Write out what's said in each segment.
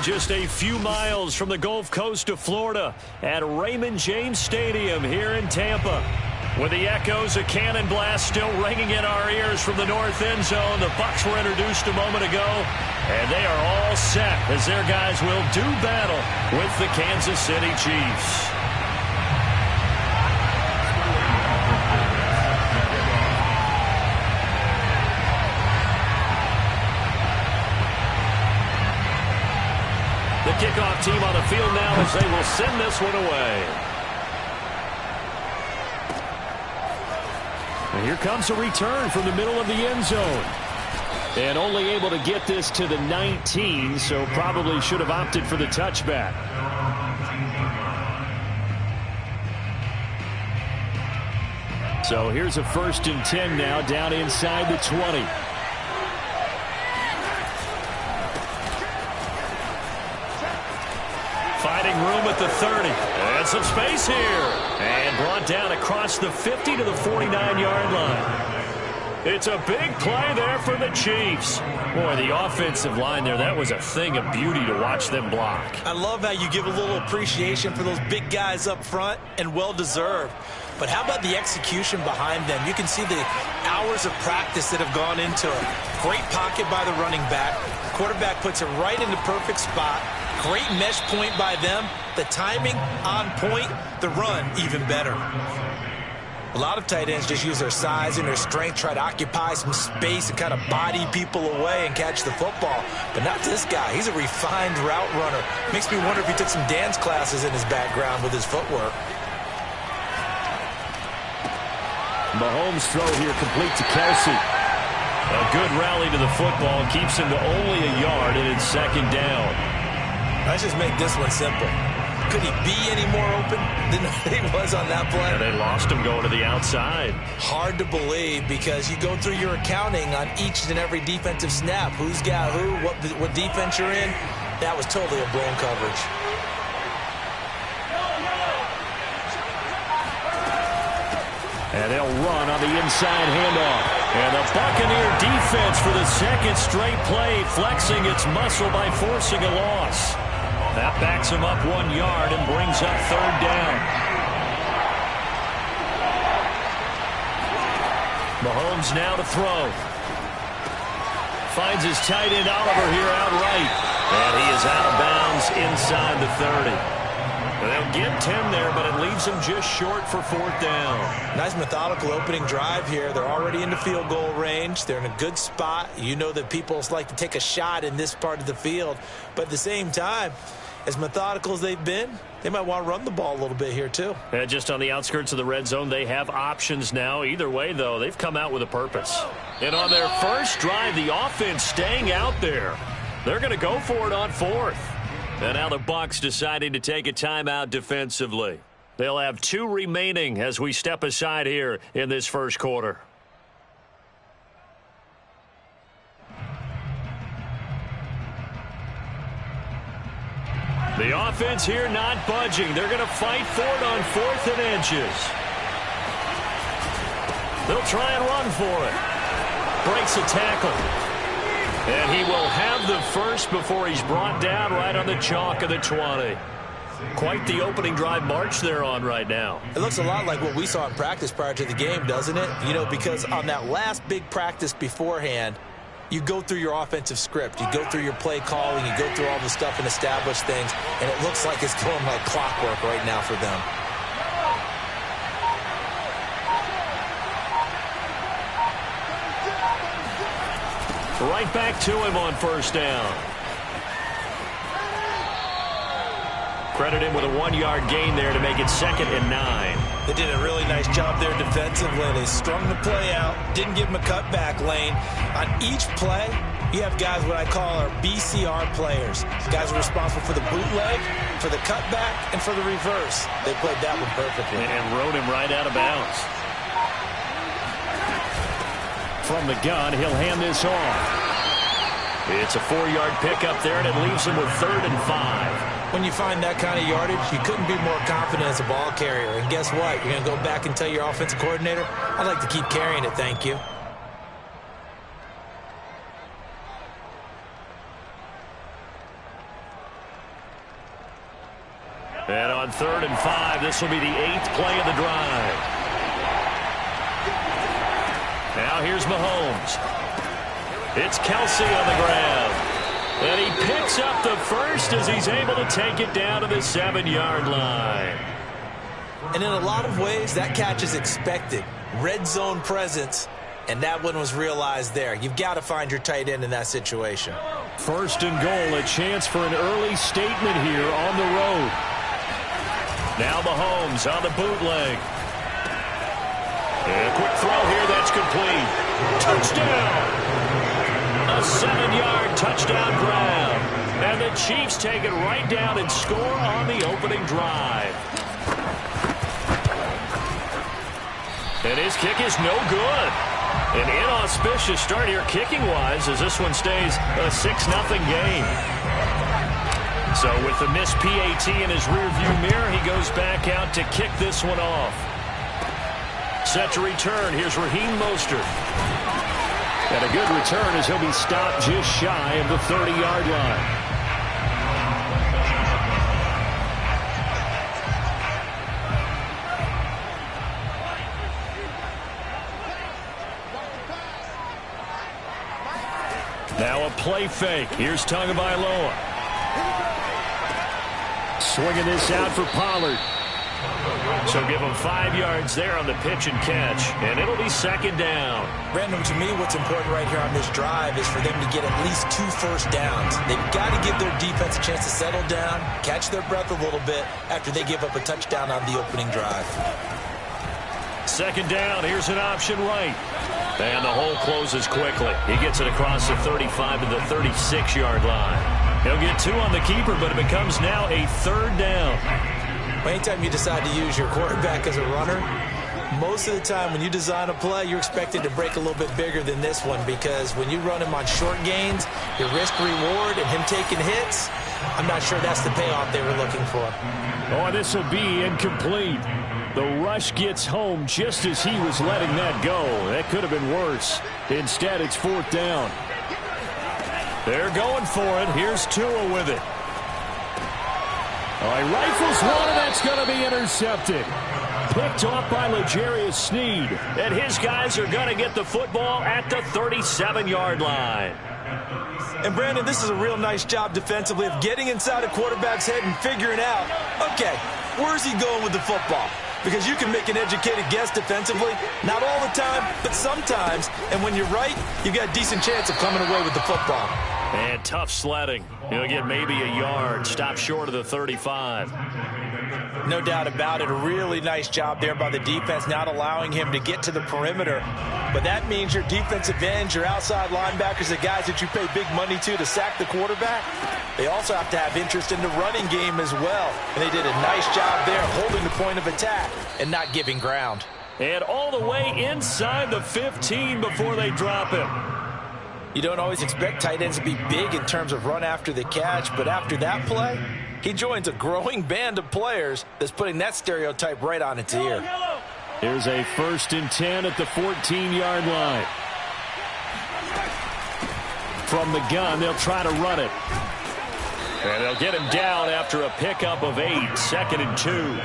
just a few miles from the Gulf Coast of Florida at Raymond James Stadium here in Tampa. With the echoes of cannon blast still ringing in our ears from the north end zone, the Bucs were introduced a moment ago, and they are all set as their guys will do battle with the Kansas City Chiefs. The kickoff team on the field now as they will send this one away. And here comes a return from the middle of the end zone. And only able to get this to the 19, so probably should have opted for the touchback. So here's a 1st and 10 now down inside the 20. Finding room at the 30. And some space here. And brought down across the 50 to the 49-yard line. It's a big play there for the Chiefs. Boy, the offensive line there, that was a thing of beauty to watch them block. I love how you give a little appreciation for those big guys up front, and well-deserved. But how about the execution behind them? You can see the hours of practice that have gone into it. Great pocket by the running back. Quarterback puts it right in the perfect spot. Great mesh point by them. The timing on point. The run even better. A lot of tight ends just use their size and their strength, try to occupy some space and kind of body people away and catch the football. But not this guy. He's a refined route runner. Makes me wonder if he took some dance classes in his background with his footwork. Mahomes' throw here complete to Kelsey. A good rally to the football keeps him to only a yard, and it's 2nd down. Let's just make this one simple. Could he be any more open than he was on that play? Yeah, they lost him going to the outside. Hard to believe because you go through your accounting on each and every defensive snap. Who's got who, what defense you're in. That was totally a blown coverage. And they'll run on the inside handoff. And the Buccaneer defense for the 2nd straight play, flexing its muscle by forcing a loss. That backs him up 1 yard and brings up 3rd down. Mahomes now to throw. Finds his tight end Oliver here outright. And he is out of bounds inside the 30. They'll get 10 there, but it leaves them just short for 4th down. Nice methodical opening drive here. They're already into field goal range. They're in a good spot. You know that people like to take a shot in this part of the field. But at the same time, as methodical as they've been, they might want to run the ball a little bit here too. And just on the outskirts of the red zone, they have options now. Either way, though, they've come out with a purpose. And on their first drive, the offense staying out there. They're going to go for it on 4th. And now the Bucs deciding to take a timeout defensively. They'll have 2 remaining as we step aside here in this 1st quarter. The offense here not budging. They're going to fight for it on 4th and inches. They'll try and run for it. Breaks a tackle. And he will have the first before he's brought down right on the chalk of the 20. Quite the opening drive march they're on right now. It looks a lot like what we saw in practice prior to the game, doesn't it? You know, because on that last big practice beforehand, you go through your offensive script. You go through your play calling. You go through all the stuff and establish things. And it looks like it's going like clockwork right now for them. Right back to him on 1st down. Credit him with a 1-yard gain there to make it 2nd and 9. They did a really nice job there defensively. They strung the play out, didn't give him a cutback lane. On each play, you have guys what I call our BCR players. Guys are responsible for the bootleg, for the cutback, and for the reverse. They played that one perfectly. And rode him right out of bounds. From the gun, he'll hand this off. It's a 4-yard pickup there, and it leaves him with 3rd and 5. When you find that kind of yardage, you couldn't be more confident as a ball carrier. And guess what? You're going to go back and tell your offensive coordinator, I'd like to keep carrying it, thank you. And on 3rd and 5, this will be the 8th play of the drive. Now here's Mahomes. It's Kelsey on the ground. And he picks up the first as he's able to take it down to the 7-yard line. And in a lot of ways, that catch is expected. Red zone presence, and that one was realized there. You've got to find your tight end in that situation. 1st and goal, a chance for an early statement here on the road. Now Mahomes on the bootleg. And a quick throw here, that's complete. Touchdown! A 7-yard touchdown grab. And the Chiefs take it right down and score on the opening drive. And his kick is no good. An inauspicious start here kicking-wise as this one stays a 6-0 game. So with the missed PAT in his rearview mirror, he goes back out to kick this one off. Set to return. Here's Raheem Mostert. And a good return as he'll be stopped just shy of the 30-yard line. Now a play fake. Here's Tagovailoa. Swinging this out for Pollard. So give him 5 yards there on the pitch and catch. And it'll be 2nd down. Brandon, to me, what's important right here on this drive is for them to get at least 2 first downs. They've got to give their defense a chance to settle down, catch their breath a little bit after they give up a touchdown on the opening drive. 2nd down. Here's an option right. And the hole closes quickly. He gets it across the 35 to the 36-yard line. He'll get 2 on the keeper, but it becomes now a 3rd down. Anytime you decide to use your quarterback as a runner, most of the time when you design a play, you're expected to break a little bit bigger than this one, because when you run him on short gains, your risk-reward and him taking hits, I'm not sure that's the payoff they were looking for. Oh, this will be incomplete. The rush gets home just as he was letting that go. That could have been worse. Instead, it's 4th down. They're going for it. Here's Tua with it. Oh, he rifles one, and that's going to be intercepted. Picked off by L'Jarius Sneed. And his guys are going to get the football at the 37-yard line. And, Brandon, this is a real nice job defensively of getting inside a quarterback's head and figuring out, okay, where's he going with the football? Because you can make an educated guess defensively. Not all the time, but sometimes. And when you're right, you've got a decent chance of coming away with the football. And tough sledding. He'll get maybe a yard. Stop short of the 35. No doubt about it. A really nice job there by the defense, not allowing him to get to the perimeter. But that means your defensive ends, your outside linebackers, the guys that you pay big money to sack the quarterback, they also have to have interest in the running game as well. And they did a nice job there holding the point of attack and not giving ground. And all the way inside the 15 before they drop him. You don't always expect tight ends to be big in terms of run after the catch, but after that play, he joins a growing band of players that's putting that stereotype right on its ear. Here's a 1st and 10 at the 14-yard line. From the gun, they'll try to run it. And they'll get him down after a pickup of 8, 2nd and 2.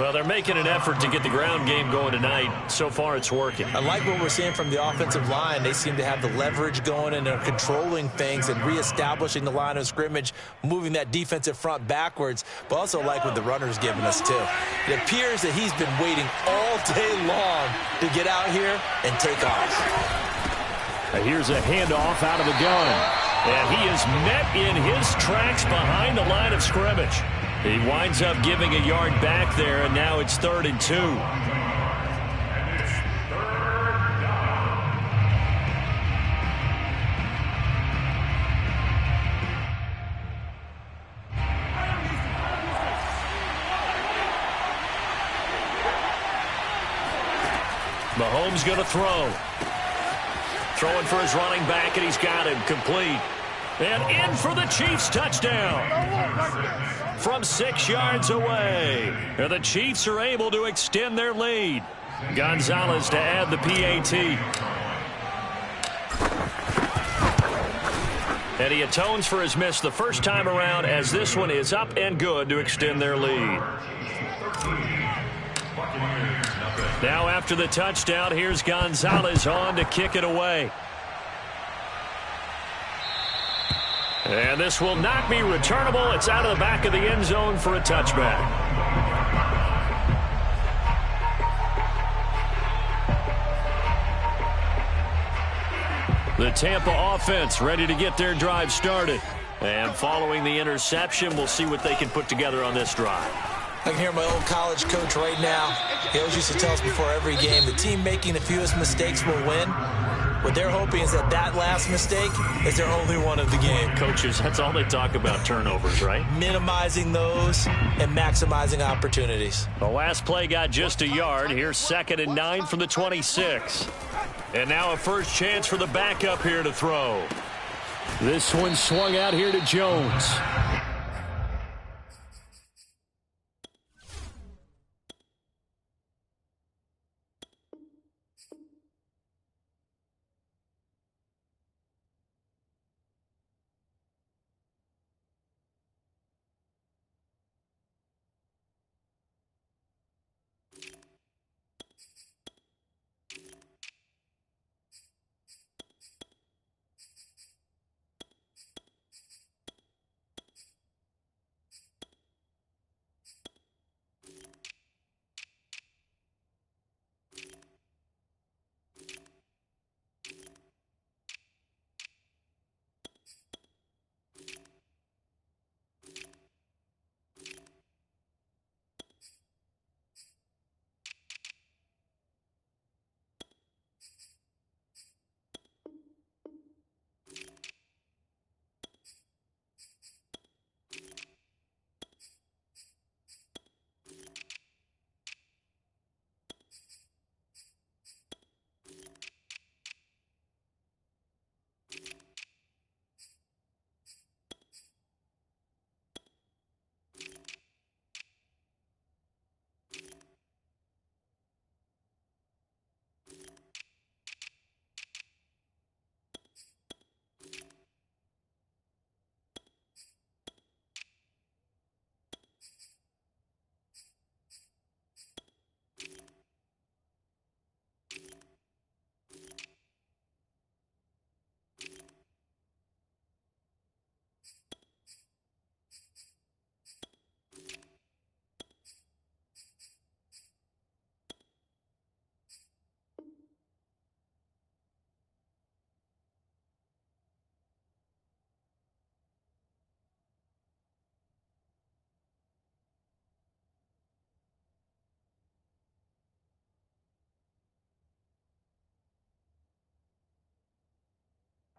Well, they're making an effort to get the ground game going tonight. So far, it's working. I like what we're seeing from the offensive line. They seem to have the leverage going, and they're controlling things and reestablishing the line of scrimmage, moving that defensive front backwards, but also like what the runner's giving us, too. It appears that he's been waiting all day long to get out here and take off. Here's a handoff out of the gun. And he is met in his tracks behind the line of scrimmage. He winds up giving a yard back there, and now it's 3rd and 2. Mahomes going to throw. Throwing for his running back, and he's got him complete. And in for the Chiefs touchdown. From 6 yards away. And the Chiefs are able to extend their lead. Gonzalez to add the PAT. And he atones for his miss the first time around as this one is up and good to extend their lead. Now after the touchdown, here's Gonzalez on to kick it away. And this will not be returnable. It's out of the back of the end zone for a touchback. The Tampa offense ready to get their drive started. And following the interception, we'll see what they can put together on this drive. I can hear my old college coach right now. He always used to tell us before every game, the team making the fewest mistakes will win. What they're hoping is that that last mistake is their only one of the game. Coaches, that's all they talk about, turnovers, right? Minimizing those and maximizing opportunities. The last play got just a yard. Here's 2nd and 9 from the 26. And now a first chance for the backup here to throw. This one swung out here to Jones.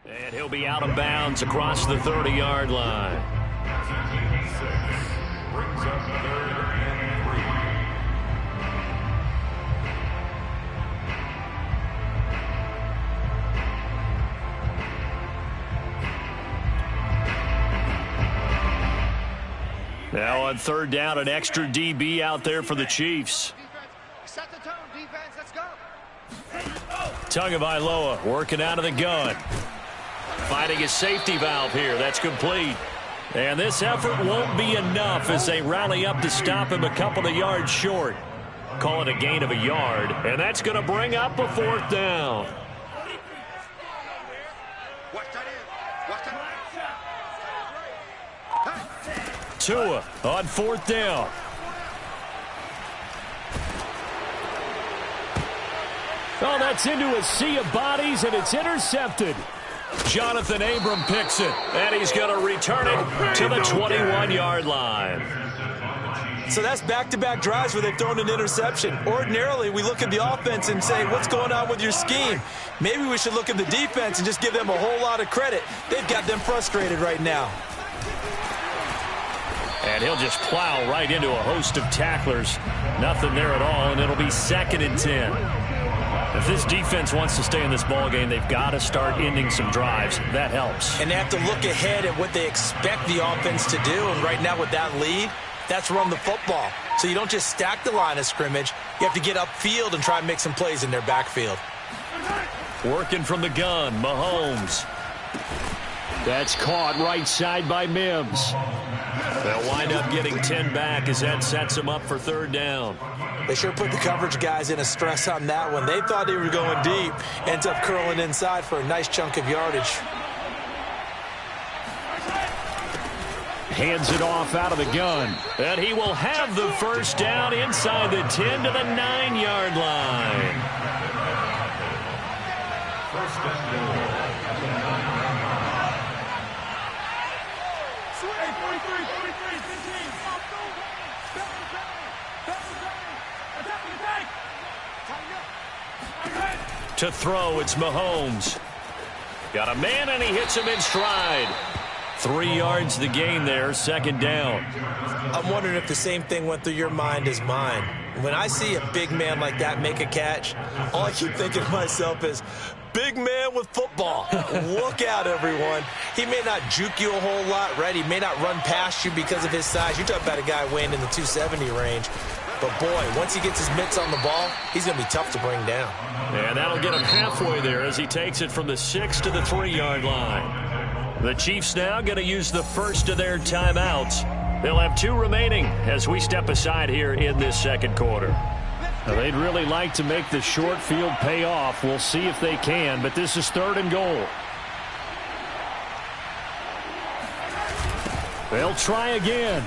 And he'll be out of bounds across the 30-yard line. Brings up 3rd and 3. Now on 3rd down, an extra DB out there for the Chiefs. Set the tone, defense. Let's go. Tagovailoa working out of the gun. Finding his safety valve here. That's complete. And this effort won't be enough as they rally up to stop him a couple of yards short. Call it a gain of a yard. And that's going to bring up a 4th down. Tua on 4th down. Oh, that's into a sea of bodies, and it's intercepted. Jonathan Abram picks it, and he's going to return it to the 21-yard line. So that's back-to-back drives where they've thrown an interception. Ordinarily, we look at the offense and say, what's going on with your scheme? Maybe we should look at the defense and just give them a whole lot of credit. They've got them frustrated right now. And he'll just plow right into a host of tacklers. Nothing there at all, and it'll be 2nd and 10. If this defense wants to stay in this ballgame, they've got to start ending some drives. That helps. And they have to look ahead at what they expect the offense to do. And right now with that lead, that's run the football. So you don't just stack the line of scrimmage. You have to get upfield and try and make some plays in their backfield. Working from the gun, Mahomes. That's caught right side by Mims. They'll wind up getting 10 back as that sets them up for third down. They sure put the coverage guys in a stress on that one. They thought they were going deep. Ends up curling inside for a nice chunk of yardage. Hands it off out of the gun. And he will have the first down inside the 10 to the 9-yard line. First down. To throw, it's Mahomes. Got a man, and he hits him in stride. 3 yards the gain there, second down. I'm wondering if the same thing went through your mind as mine. When I see a big man like that make a catch, all I keep thinking to myself is, big man with football. Look out, everyone. He may not juke you a whole lot, right? He may not run past you because of his size. You're talking about a guy weighing in the 270 range. But, boy, once he gets his mitts on the ball, he's going to be tough to bring down. And that'll get him halfway there as he takes it from the 6 to the 3-yard line. The Chiefs now going to use the first of their timeouts. They'll have 2 remaining as we step aside here in this second quarter. Now, they'd really like to make the short field pay off. We'll see if they can, but this is 3rd and goal. They'll try again.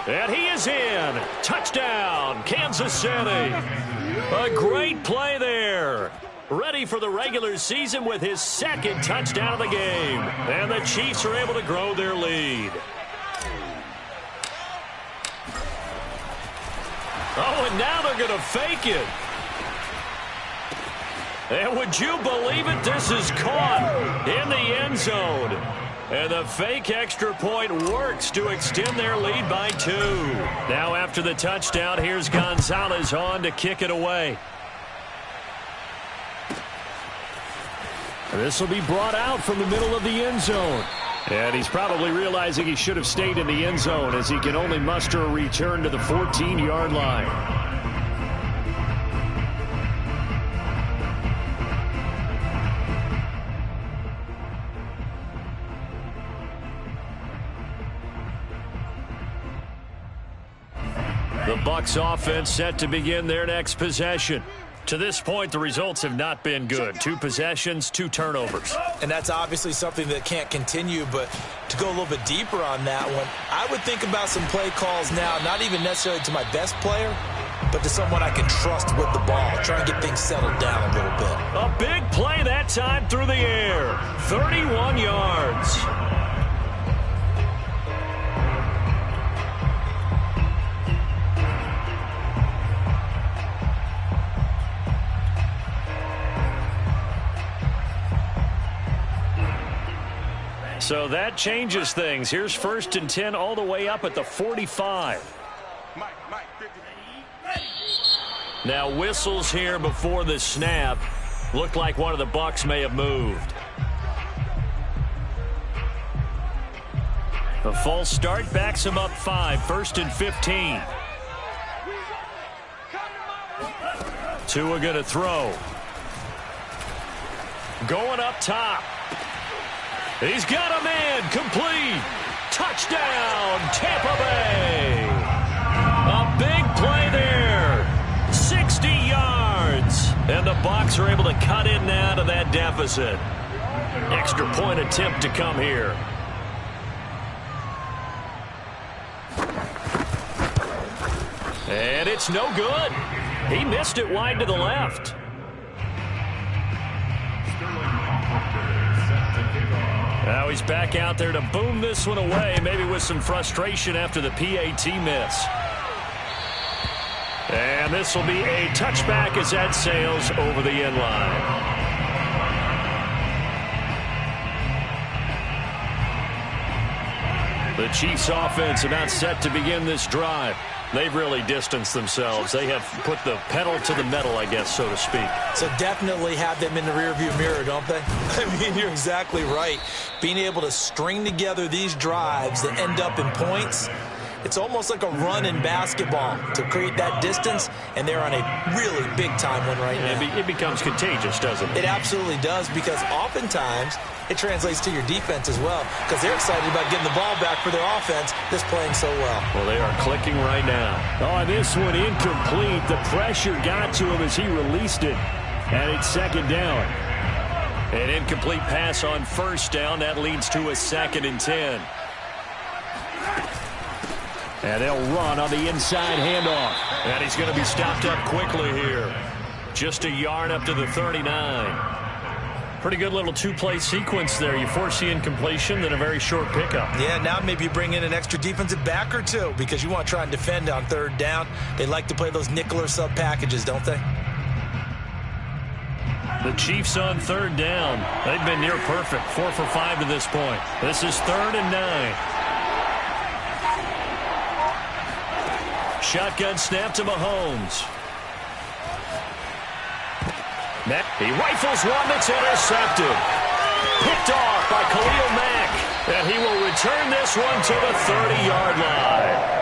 And he is in. Touchdown, Kansas City. A great play there. Ready for the regular season with his 2nd touchdown of the game. And the Chiefs are able to grow their lead. Oh, and now they're going to fake it. And would you believe it? This is caught in the end zone. And the fake extra point works to extend their lead by 2. Now after the touchdown, here's Gonzalez on to kick it away. This will be brought out from the middle of the end zone. And he's probably realizing he should have stayed in the end zone as he can only muster a return to the 14-yard line. The Bucs offense set to begin their next possession. To this point, the results have not been good. 2 possessions, 2 turnovers. And that's obviously something that can't continue, but to go a little bit deeper on that one, I would think about some play calls now, not even necessarily to my best player, but to someone I can trust with the ball. Try and get things settled down a little bit. A big play that time through the air. 31 yards. So that changes things. Here's 1st and 10 all the way up at the 45. Now whistles here before the snap. Looked like one of the Bucs may have moved. A false start backs him up 5. 1st and 15. Tua going to throw. Going up top. He's got a man, complete. Touchdown, Tampa Bay. A big play there. 60 yards. And the Bucs are able to cut in now to that deficit. Extra point attempt to come here. And it's no good. He missed it wide to the left. Now he's back out there to boom this one away, maybe with some frustration after the PAT miss. And this will be a touchback as that sails over the end line. The Chiefs offense about set to begin this drive. They've really distanced themselves. They have put the pedal to the metal, I guess, so to speak. So definitely have them in the rearview mirror, don't they? I mean, you're exactly right. Being able to string together these drives that end up in points, It's almost like a run in basketball to create that distance, and they're on a really big-time one right now. It becomes contagious, doesn't it? It absolutely does, because oftentimes it translates to your defense as well, because they're excited about getting the ball back for their offense that's playing so well. Well, they are clicking right now. Oh, this one incomplete. The pressure got to him as he released it, and it's second down. An incomplete pass on first down. That leads to a 2nd and 10. And they'll run on the inside handoff. And he's going to be stopped up quickly here. Just a yard up to the 39. Pretty good little two-play sequence there. You force the incompletion, then a very short pickup. Yeah, now maybe you bring in an extra defensive back or two because you want to try and defend on 3rd down. They like to play those nickel or sub packages, don't they? The Chiefs on 3rd down. They've been near perfect. 4 for 5 to this point. This is 3rd and 9. Shotgun snap to Mahomes. He rifles one that's intercepted. Picked off by Khalil Mack. And he will return this one to the 30-yard line.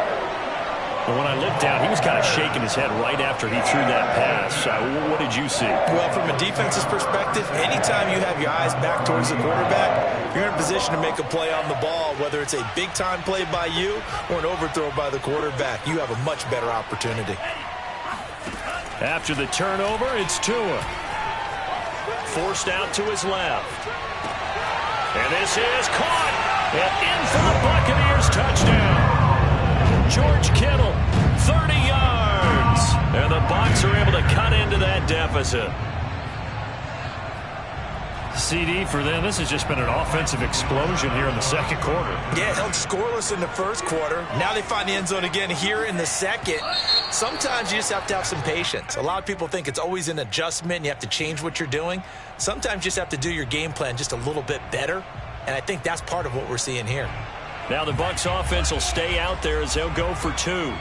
And when I looked down, he was kind of shaking his head right after he threw that pass. What did you see? Well, from a defense's perspective, anytime you have your eyes back towards the quarterback, you're in a position to make a play on the ball, whether it's a big-time play by you or an overthrow by the quarterback. You have a much better opportunity. After the turnover, it's Tua. Forced out to his left. And this is caught. And in for the Buccaneers touchdown. George Kittle, 30 yards. And the Bucs are able to cut into that deficit. CD for them. This has just been an offensive explosion here in the 2nd quarter. Yeah, held scoreless in the 1st quarter. Now they find the end zone again here in the 2nd. Sometimes you just have to have some patience. A lot of people think it's always an adjustment. And you have to change what you're doing. Sometimes you just have to do your game plan just a little bit better. And I think that's part of what we're seeing here. Now the Bucs offense will stay out there as they'll go for 2.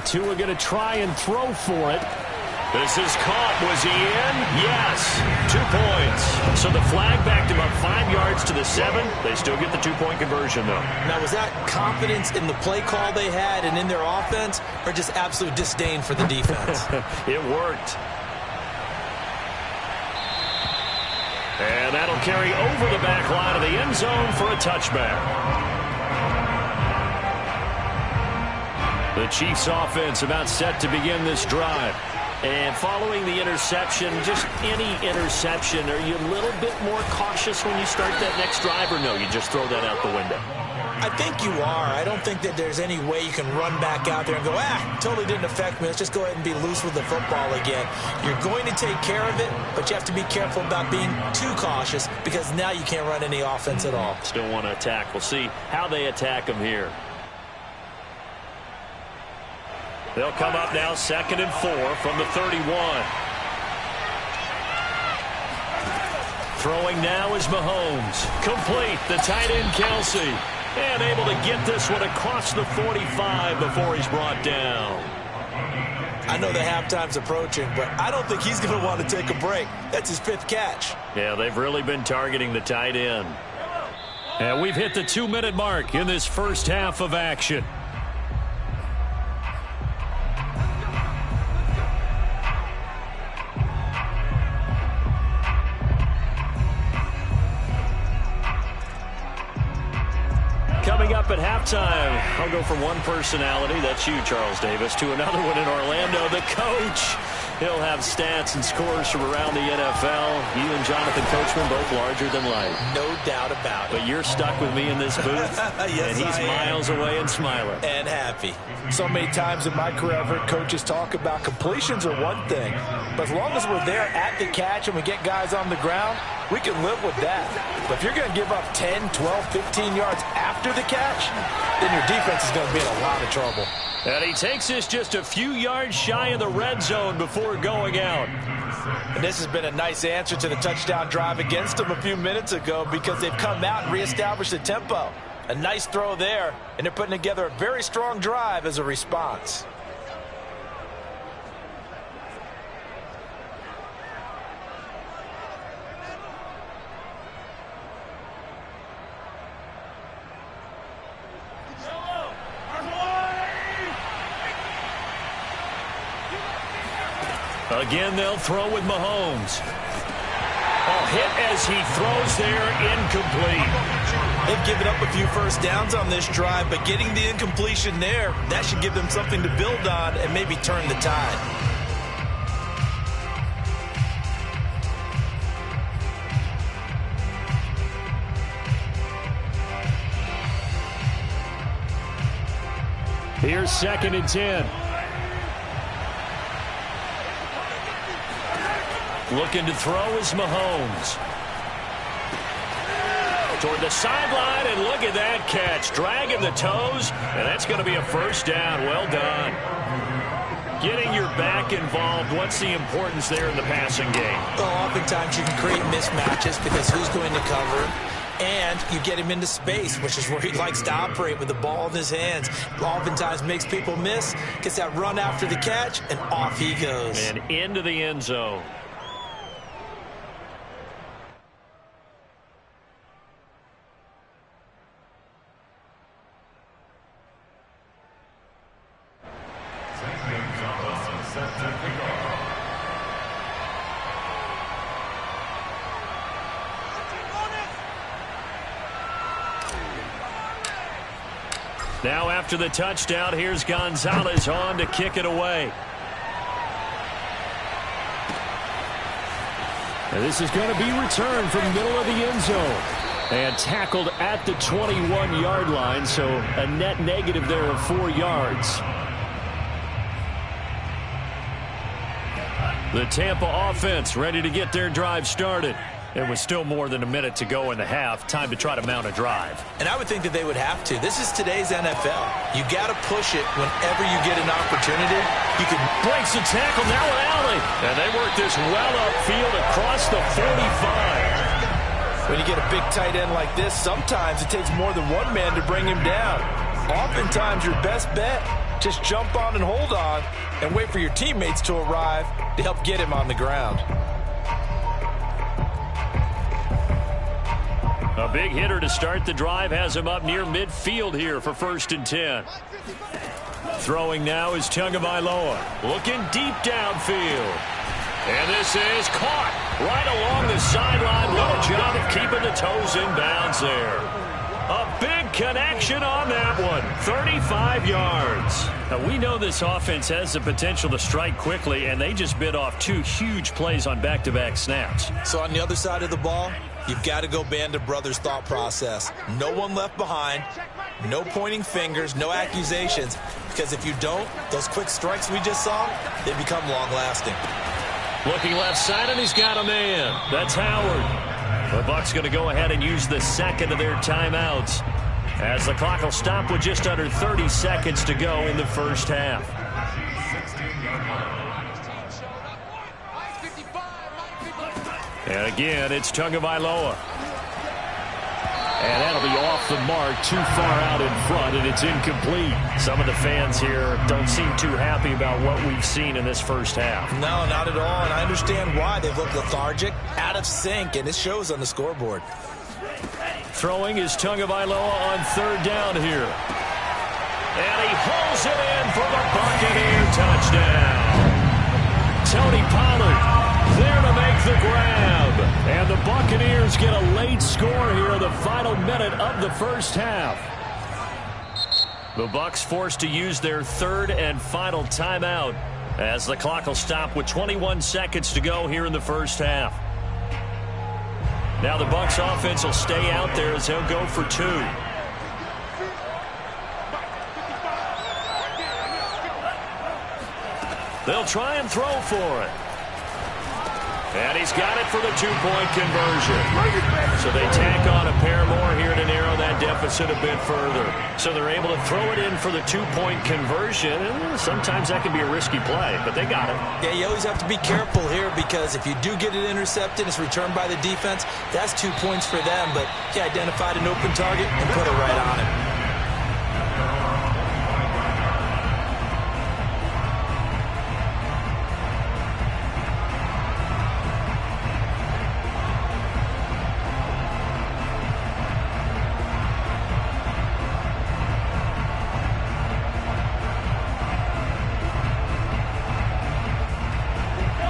Tua going to try and throw for it. This is caught. Was he in? Yes. 2 points. So the flag backed him up 5 yards to the 7. They still get the 2-point conversion, though. Now, was that confidence in the play call they had and in their offense, or just absolute disdain for the defense? It worked. And that'll carry over the back line of the end zone for a touchback. The Chiefs offense about set to begin this drive. And following the interception, just any interception, are you a little bit more cautious when you start that next drive, or no, you just throw that out the window? I think you are. I don't think that there's any way you can run back out there and go, totally didn't affect me. Let's just go ahead and be loose with the football again. You're going to take care of it, but you have to be careful about being too cautious because now you can't run any offense at all. Still want to attack. We'll see how they attack them here. They'll come up now 2nd and 4 from the 31. Throwing now is Mahomes. Complete. The tight end, Kelsey. And able to get this one across the 45 before he's brought down. I know the halftime's approaching, but I don't think he's going to want to take a break. That's his 5th catch. Yeah, they've really been targeting the tight end. And we've hit the 2-minute mark in this first half of action. Coming up at halftime, I'll go from one personality, that's you, Charles Davis, to another one in Orlando, the coach. He'll have stats and scores from around the NFL. You and Jonathan Coachman, both larger than life. No doubt about it. But you're stuck with me in this booth, yes, and he's miles away and smiling. And happy. So many times in my career, I've heard coaches talk about completions are one thing, but as long as we're there at the catch and we get guys on the ground, we can live with that. But if you're going to give up 10, 12, 15 yards after the catch, then your defense is going to be in a lot of trouble. And he takes this just a few yards shy of the red zone before going out. And this has been a nice answer to the touchdown drive against them a few minutes ago because they've come out and reestablished the tempo. A nice throw there, and they're putting together a very strong drive as a response. Again, they'll throw with Mahomes. Hit as he throws there, incomplete. They've given up a few first downs on this drive, but getting the incompletion there, that should give them something to build on and maybe turn the tide. Here's 2nd and 10. Looking to throw is Mahomes. Toward the sideline, and look at that catch. Dragging the toes, and that's going to be a first down. Well done. Getting your back involved, what's the importance there in the passing game? Well, oftentimes you can create mismatches because who's going to cover, and you get him into space, which is where he likes to operate with the ball in his hands. Oftentimes makes people miss, gets that run after the catch, and off he goes. And into the end zone. Now after the touchdown, here's Gonzalez on to kick it away. And this is going to be returned from the middle of the end zone. And tackled at the 21-yard line, so a net negative there of 4 yards. The Tampa offense ready to get their drive started. There was still more than a minute to go in the half. Time to try to mount a drive. And I would think that they would have to. This is today's NFL. You got to push it whenever you get an opportunity. You can breaks the tackle, now an alley. And they work this well upfield across the 45. When you get a big tight end like this, sometimes it takes more than one man to bring him down. Oftentimes your best bet, just jump on and hold on and wait for your teammates to arrive to help get him on the ground. A big hitter to start the drive has him up near midfield here for 1st and 10. Throwing now is Tagovailoa. Looking deep downfield. And this is caught right along the sideline. What a job of keeping the toes in bounds there. A big connection on that one. 35 yards. Now, we know this offense has the potential to strike quickly, and they just bit off 2 huge plays on back-to-back snaps. So on the other side of the ball, you've got to go Band of Brothers thought process. No one left behind, no pointing fingers, no accusations, because if you don't, those quick strikes we just saw, they become long-lasting. Looking left side, and he's got a man. That's Howard. The Bucs going to go ahead and use the second of their timeouts as the clock will stop with just under 30 seconds to go in the first half. And again, it's Tagovailoa. And that'll be off the mark, too far out in front, and it's incomplete. Some of the fans here don't seem too happy about what we've seen in this first half. No, not at all, and I understand why. They've looked lethargic, out of sync, and it shows on the scoreboard. Throwing is Tagovailoa on 3rd down here. And he pulls it in for the Buccaneer touchdown. Tony Pollard there to make the grab. And the Buccaneers get a late score here in the final minute of the first half. The Bucs forced to use their 3rd and final timeout as the clock will stop with 21 seconds to go here in the first half. Now the Bucs offense will stay out there as they'll go for 2. They'll try and throw for it. And he's got it for the two-point conversion. So they tack on a pair more here to narrow that deficit a bit further. So they're able to throw it in for the two-point conversion. And sometimes that can be a risky play, but they got it. Yeah, you always have to be careful here because if you do get it intercepted, it's returned by the defense. That's 2 points for them, but he identified an open target and put it right on it.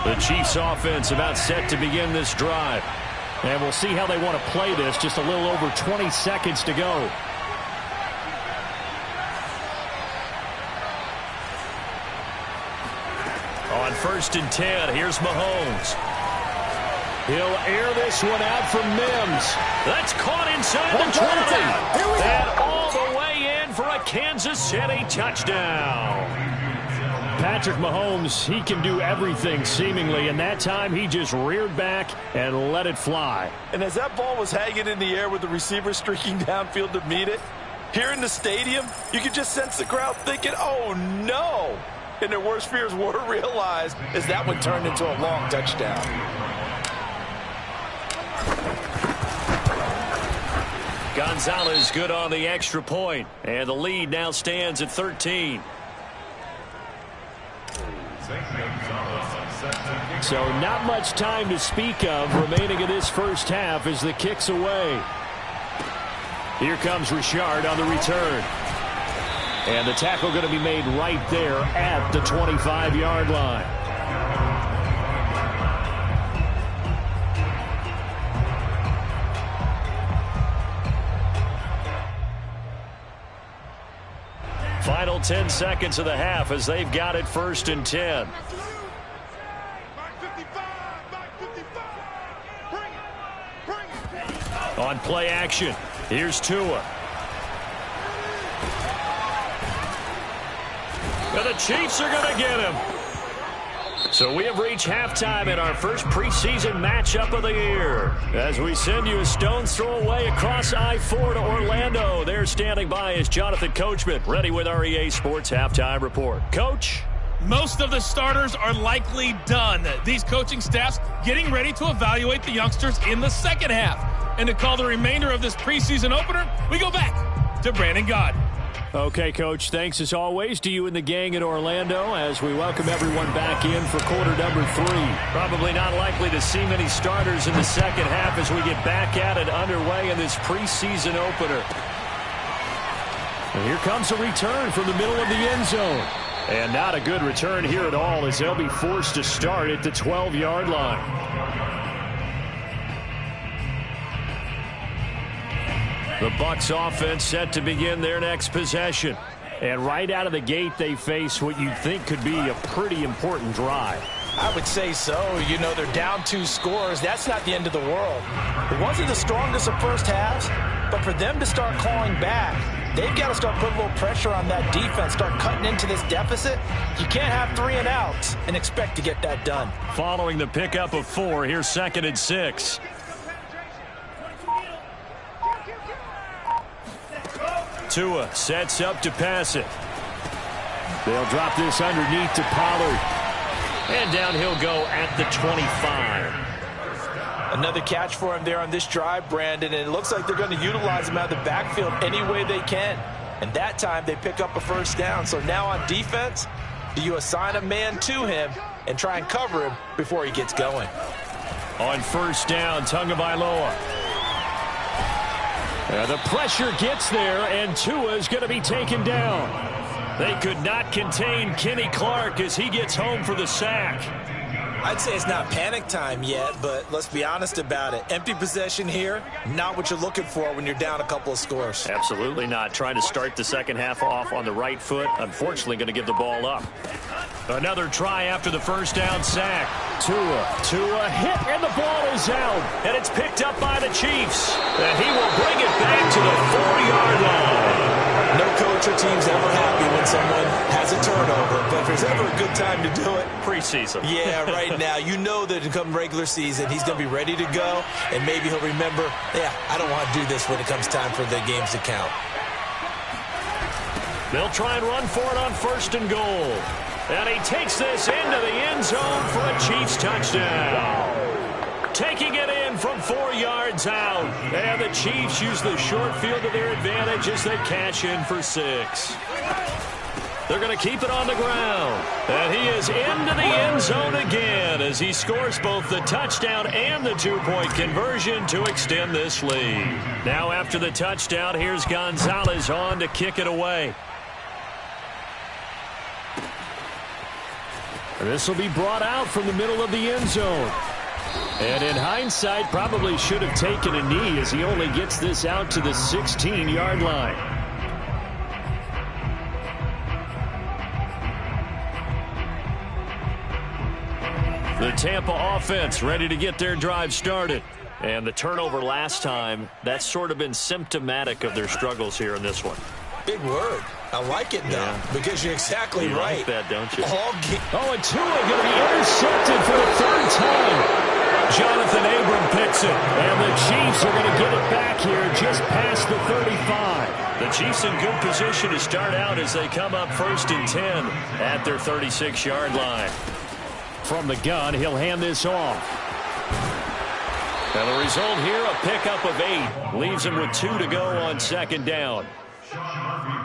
The Chiefs offense about set to begin this drive. And we'll see how they want to play this. Just a little over 20 seconds to go. On 1st and 10, here's Mahomes. He'll air this one out from Mims. That's caught inside the 20. And all the way in for a Kansas City touchdown. Patrick Mahomes, he can do everything seemingly, and that time he just reared back and let it fly. And as that ball was hanging in the air with the receiver streaking downfield to meet it, here in the stadium, you could just sense the crowd thinking, oh no! And their worst fears were realized as that one turned into a long touchdown. Gonzalez good on the extra point, and the lead now stands at 13. So not much time to speak of remaining in this first half as the kick's away. Here comes Richard on the return. And the tackle going to be made right there at the 25-yard line. Final 10 seconds of the half as they've got it 1st and 10. On play action, here's Tua. And the Chiefs are going to get him. So we have reached halftime in our first preseason matchup of the year. As we send you a stone's throw away across I-4 to Orlando. There standing by is Jonathan Coachman, ready with our EA Sports Halftime Report. Coach? Most of the starters are likely done. These coaching staffs getting ready to evaluate the youngsters in the second half. And to call the remainder of this preseason opener, we go back to Brandon Gaud. Okay, Coach, thanks as always to you and the gang in Orlando as we welcome everyone back in for quarter number 3. Probably not likely to see many starters in the second half as we get back at it underway in this preseason opener. And here comes a return from the middle of the end zone. And not a good return here at all as they'll be forced to start at the 12-yard line. The Bucs offense set to begin their next possession. And right out of the gate, they face what you'd think could be a pretty important drive. I would say so. You know, they're down 2 scores. That's not the end of the world. It wasn't the strongest of first halves, but for them to start clawing back, they've got to start putting a little pressure on that defense, start cutting into this deficit. You can't have 3 and outs and expect to get that done. Following the pickup of 4, here's 2nd and 6. Tua sets up to pass it. They'll drop this underneath to Pollard. And down he'll go at the 25. Another catch for him there on this drive, Brandon, and it looks like they're going to utilize him out of the backfield any way they can. And that time they pick up a first down. So now on defense, do you assign a man to him and try and cover him before he gets going? On first down, Tagovailoa. The pressure gets there, and Tua is going to be taken down. They could not contain Kenny Clark as he gets home for the sack. I'd say it's not panic time yet, but let's be honest about it. Empty possession here, not what you're looking for when you're down a couple of scores. Absolutely not. Trying to start the second half off on the right foot. Unfortunately, going to give the ball up. Another try after the first down sack. Tua hit, and the ball is out. And it's picked up by the Chiefs. And he will bring it back to the 40-yard line. No coach or team's ever happy when someone has a turnover, but there's ever a good time to do it. Preseason. Yeah, right now. You know that come regular season, he's going to be ready to go, and maybe he'll remember, yeah, I don't want to do this when it comes time for the games to count. They'll try and run for it on 1st and goal. And he takes this into the end zone for a Chiefs touchdown. Taking it in from 4 yards out. And the Chiefs use the short field to their advantage as they cash in for 6. They're going to keep it on the ground. And he is into the end zone again as he scores both the touchdown and the 2-point conversion to extend this lead. Now after the touchdown, here's Gonzalez on to kick it away. This will be brought out from the middle of the end zone. And in hindsight, probably should have taken a knee as he only gets this out to the 16-yard line. The Tampa offense ready to get their drive started. And the turnover last time, that's sort of been symptomatic of their struggles here in this one. Big word. I like it, though, because you're exactly right. You like that, don't you? And Tua going to be intercepted for the 3rd time. Jonathan Abram picks it, and the Chiefs are going to get it back here just past the 35. The Chiefs in good position to start out as they come up 1st and 10 at their 36-yard line. From the gun, he'll hand this off. And the result here, a pickup of 8. Leaves him with 2 to go on 2nd down.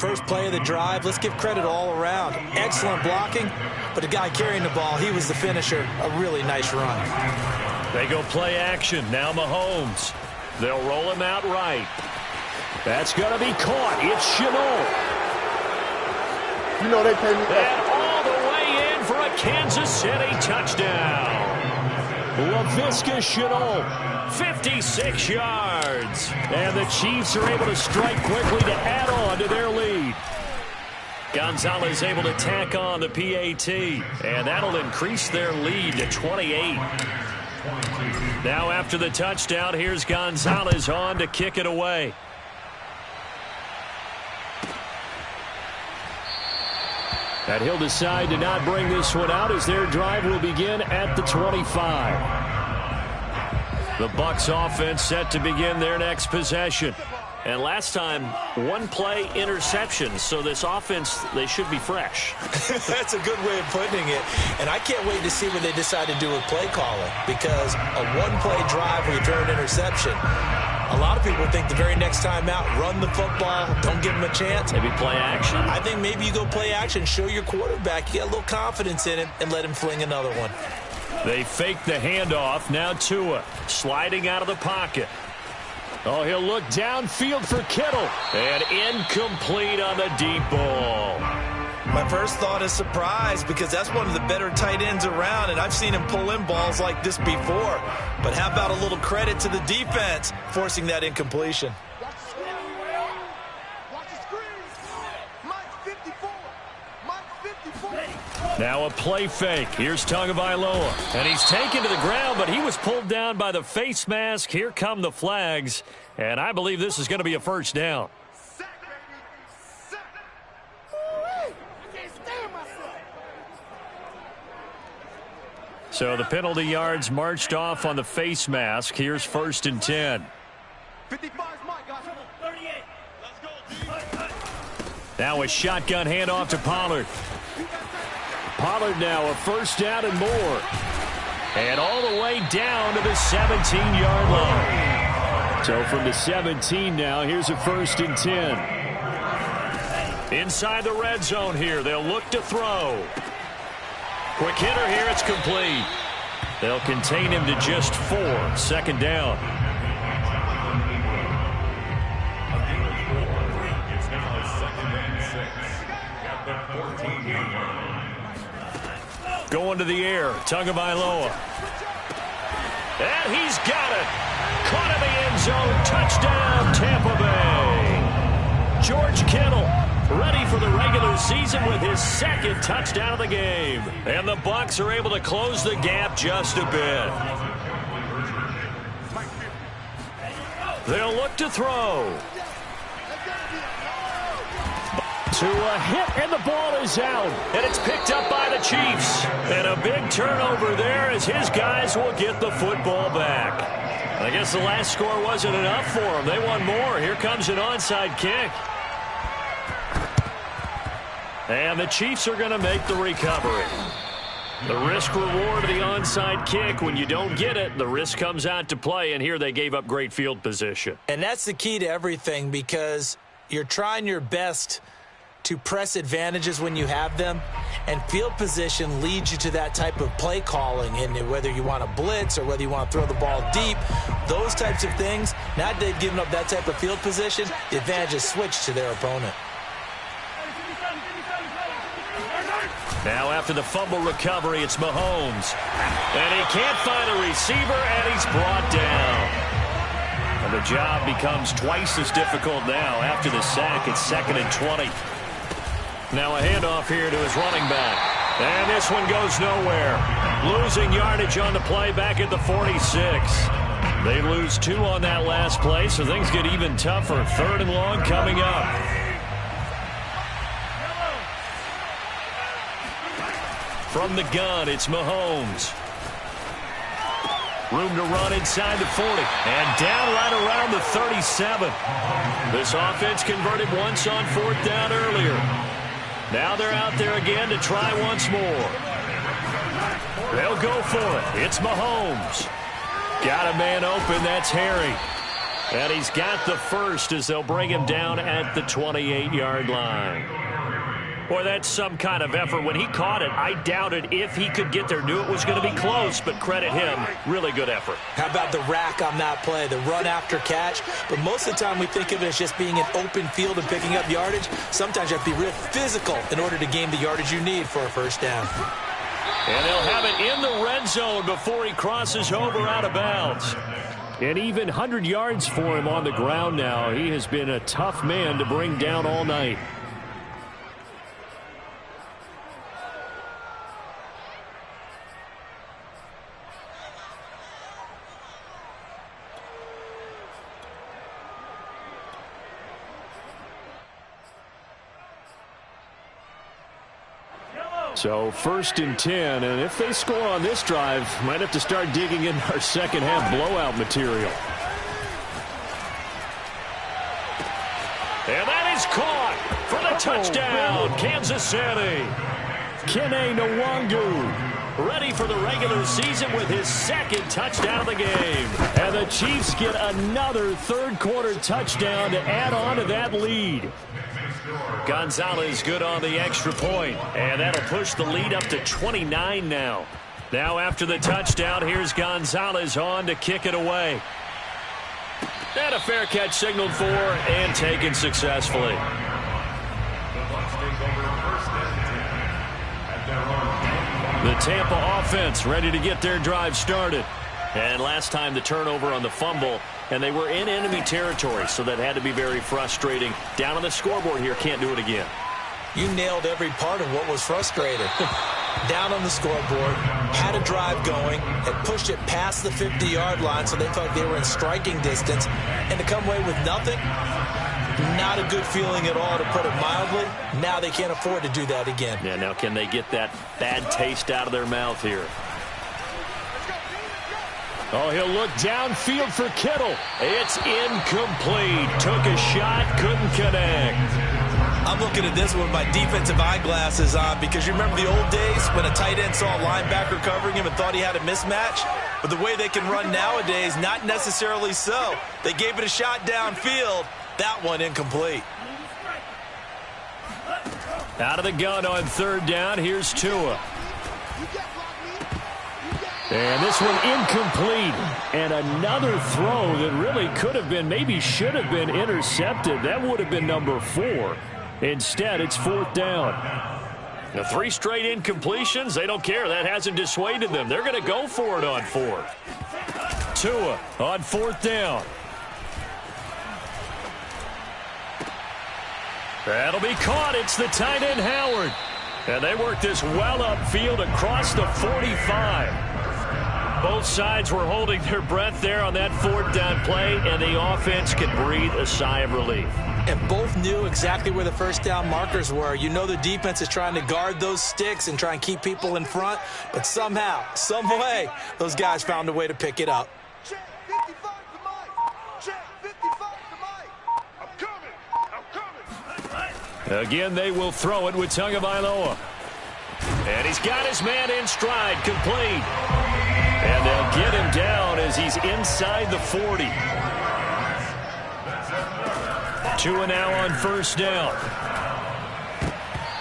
First play of the drive, let's give credit all around. Excellent blocking, but the guy carrying the ball, he was the finisher. A really nice run. They go play action. Now Mahomes. They'll roll him out right. That's going to be caught. It's Shenault. You know they pay me. And all the way in for a Kansas City touchdown. Laviska Shenault. 56 yards. And the Chiefs are able to strike quickly to add on to their lead. Gonzalez able to tack on the PAT. And that'll increase their lead to 28. Now after the touchdown, here's Gonzalez on to kick it away. And he'll decide to not bring this one out as their drive will begin at the 25. The Bucs offense set to begin their next possession. And last time, 1-play interception. So this offense, they should be fresh. That's a good way of putting it. And I can't wait to see what they decide to do with play calling. Because a 1-play drive where you throw an interception, a lot of people think the very next time out, run the football, don't give them a chance. Maybe play action? I think maybe you go play action, show your quarterback, you get a little confidence in him, and let him fling another one. They fake the handoff. Now Tua sliding out of the pocket. Oh, he'll look downfield for Kittle. And incomplete on the deep ball. My first thought is surprise because that's one of the better tight ends around, and I've seen him pull in balls like this before. But how about a little credit to the defense forcing that incompletion? Watch the screen. Watch the screen. Mike 54. Mike 54. Now a play fake. Here's Tagovailoa. And he's taken to the ground, but he was pulled down by the face mask. Here come the flags. And I believe this is going to be a first down. So the penalty yards marched off on the face mask. Here's 1st and 10. 55 is Mike, guys. 38. Let's go, D. Now a shotgun handoff to Pollard. Pollard now a first down and more. And all the way down to the 17-yard line. So from the 17 now, here's a 1st and 10. Inside the red zone here, they'll look to throw. Quick hitter here, it's complete. They'll contain him to just 4. 2nd down. It's now 2nd and 6 at the 14-yard line. Going to the air, Tagovailoa. And he's got it. Caught in the end zone. Touchdown, Tampa Bay. George Kittle ready for the regular season with his 2nd touchdown of the game. And the Bucs are able to close the gap just a bit. They'll look to throw. Tua hit, and the ball is out. And it's picked up by the Chiefs. And a big turnover there as his guys will get the football back. I guess the last score wasn't enough for them. They want more. Here comes an onside kick. And the Chiefs are going to make the recovery. The risk-reward of the onside kick, when you don't get it, the risk comes out to play, and here they gave up great field position. And that's the key to everything, because you're trying your best to press advantages when you have them, and field position leads you to that type of play calling, and whether you want to blitz or whether you want to throw the ball deep, those types of things. Now that they've given up that type of field position, the advantage is switched to their opponent. Now after the fumble recovery, it's Mahomes. And he can't find a receiver, and he's brought down. And the job becomes twice as difficult now. After the sack, it's 2nd and 20. Now a handoff here to his running back. And this one goes nowhere. Losing yardage on the play back at the 46. They lose 2 on that last play, so things get even tougher. 3rd and long coming up. From the gun, it's Mahomes. Room to run inside the 40. And down right around the 37. This offense converted once on 4th down earlier. Now they're out there again to try once more. They'll go for it. It's Mahomes. Got a man open. That's Harry. And he's got the first as they'll bring him down at the 28-yard line. Boy, that's some kind of effort. When he caught it, I doubted if he could get there. Knew it was going to be close, but credit him. Really good effort. How about the rack on that play, the run after catch? But most of the time we think of it as just being an open field and picking up yardage. Sometimes you have to be real physical in order to gain the yardage you need for a first down. And they'll have it in the red zone before he crosses over out of bounds. And even 100 yards for him on the ground now. He has been a tough man to bring down all night. So 1st and 10, and if they score on this drive, might have to start digging in our second half blowout material. And that is caught for the touchdown, Kansas City. Kene Nwangu ready for the regular season with his 2nd touchdown of the game. And the Chiefs get another 3rd quarter touchdown to add on to that lead. Gonzalez good on the extra point, and that'll push the lead up to 29 now. Now after the touchdown, here's Gonzalez on to kick it away. And a fair catch signaled for and taken successfully. The Tampa offense ready to get their drive started. And last time the turnover on the fumble, and they were in enemy territory, so that had to be very frustrating. Down on the scoreboard here, can't do it again. You nailed every part of what was frustrating. Down on the scoreboard, had a drive going, had pushed it past the 50-yard line, so they felt they were in striking distance, and to come away with nothing, not a good feeling at all, to put it mildly. Now they can't afford to do that again. Yeah, now can they get that bad taste out of their mouth here? Oh, he'll look downfield for Kittle. It's incomplete. Took a shot, couldn't connect. I'm looking at this with my defensive eyeglasses on, because you remember the old days when a tight end saw a linebacker covering him and thought he had a mismatch? But the way they can run nowadays, not necessarily so. They gave it a shot downfield. That one incomplete. Out of the gun on 3rd down. Here's Tua. And this one incomplete. And another throw that really could have been, maybe should have been intercepted. That would have been number 4. Instead, it's 4th down. Now 3 straight incompletions. They don't care. That hasn't dissuaded them. They're going to go for it on 4th. Tua on 4th down. That'll be caught. It's the tight end, Howard. And they work this well upfield across the 45. Both sides were holding their breath there on that fourth down play, and the offense could breathe a sigh of relief. And both knew exactly where the first down markers were. You know the defense is trying to guard those sticks and try and keep people in front, but somehow, some way, those guys found a way to pick it up. Check 55 to Mike. Check 55 to Mike. I'm coming. Again, they will throw it with Tagovailoa. And he's got his man in stride, complete. And they'll get him down as he's inside the 40. 2 now on first down.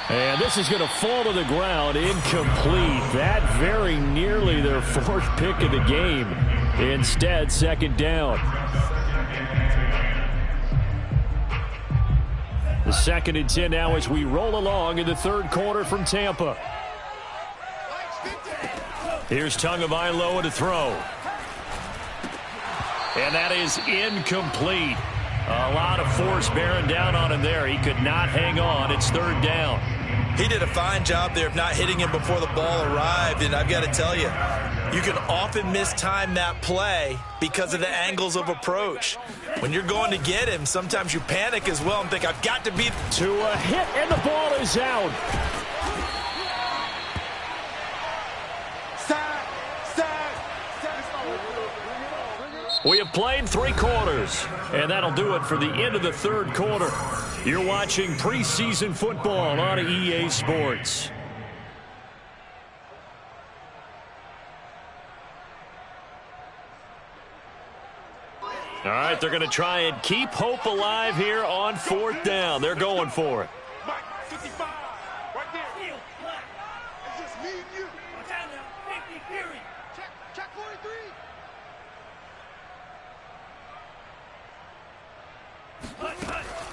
And this is going to fall to the ground, incomplete. That very nearly their fourth pick of the game. Instead, second down. The 2nd and 10 now as we roll along in the third quarter from Tampa. Here's Tagovailoa to throw. And that is incomplete. A lot of force bearing down on him there. He could not hang on. It's third down. He did a fine job there of not hitting him before the ball arrived, and I've got to tell you, you can often mistime that play because of the angles of approach. When you're going to get him, sometimes you panic as well and think, I've got to be to a hit, and the ball is out. We have played 3 quarters, and that'll do it for the end of the third quarter. You're watching preseason football on EA Sports. All right, they're going to try and keep hope alive here on fourth down. They're going for it. Mike, 55. Right there. It's just me and you. Check 43.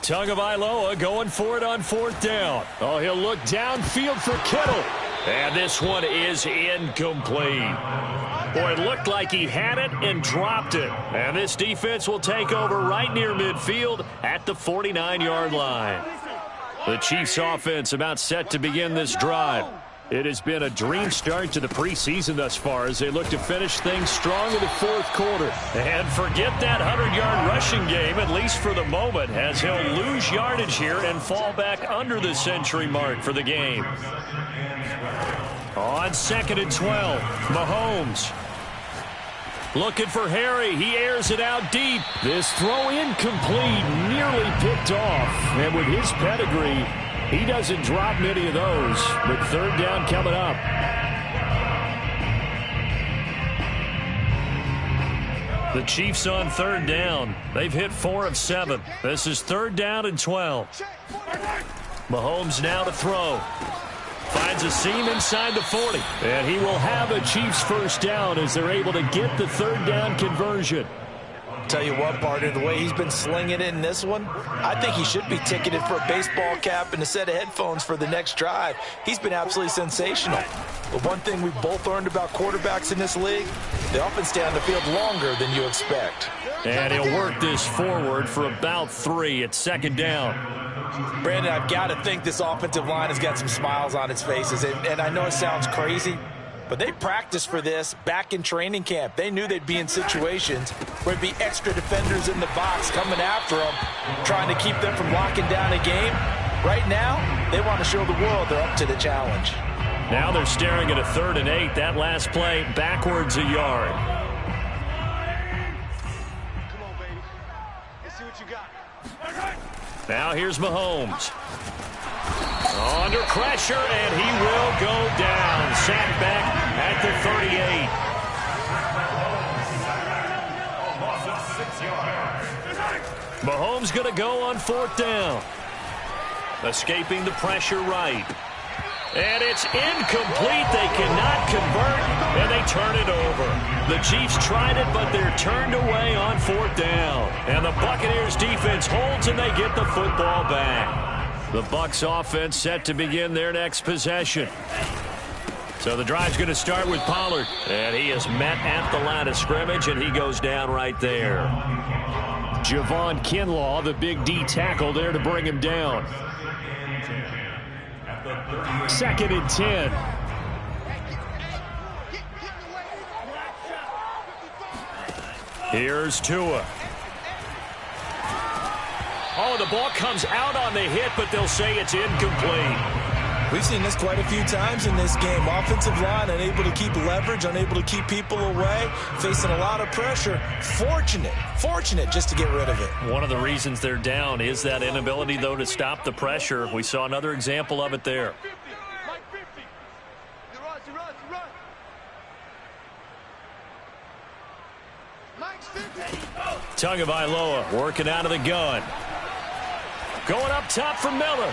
Tagovailoa going for it on fourth down. Oh, he'll look downfield for Kittle. And this one is incomplete. Boy, it looked like he had it and dropped it. And this defense will take over right near midfield at the 49-yard line. The Chiefs offense about set to begin this drive. It has been a dream start to the preseason thus far as they look to finish things strong in the fourth quarter. And forget that 100-yard rushing game, at least for the moment, as he'll lose yardage here and fall back under the century mark for the game. On 2nd and 12, Mahomes. Looking for Harry. He airs it out deep. This throw incomplete, nearly picked off. And with his pedigree, he doesn't drop many of those, but third down coming up. The Chiefs on third down. They've hit 4 of 7. This is third down and 12. Mahomes now to throw. Finds a seam inside the 40. And he will have a Chiefs first down as they're able to get the third down conversion. Tell you what, partner, the way he's been slinging it in this one, I think he should be ticketed for a baseball cap and a set of headphones for the next drive. He's been absolutely sensational. But one thing we've both learned about quarterbacks in this league, they often stay on the field longer than you expect. And he'll work this forward for about 3 at second down. Brandon, I've got to think this offensive line has got some smiles on its faces. And I know it sounds crazy, but they practiced for this back in training camp. They knew they'd be in situations where there'd be extra defenders in the box coming after them, trying to keep them from locking down a game. Right now, they want to show the world they're up to the challenge. Now they're staring at a 3rd and 8. That last play backwards a yard. Come on, baby. Let's see what you got. Now here's Mahomes. Under pressure, and he will go down. Sacked back at the 38. Mahomes going to go on 4th down. Escaping the pressure right. And it's incomplete. They cannot convert, and they turn it over. The Chiefs tried it, but they're turned away on 4th down. And the Buccaneers defense holds, and they get the football back. The Bucs offense set to begin their next possession. So the drive's going to start with Pollard. And he is met at the line of scrimmage, and he goes down right there. Javon Kinlaw, the big D tackle there to bring him down. 2nd and 10. Here's Tua. Oh, the ball comes out on the hit, but they'll say it's incomplete. We've seen this quite a few times in this game. Offensive line unable to keep leverage, unable to keep people away, facing a lot of pressure. Fortunate just to get rid of it. One of the reasons they're down is that inability, though, to stop the pressure. We saw another example of it there. Tagovailoa working out of the gun. Going up top for Miller.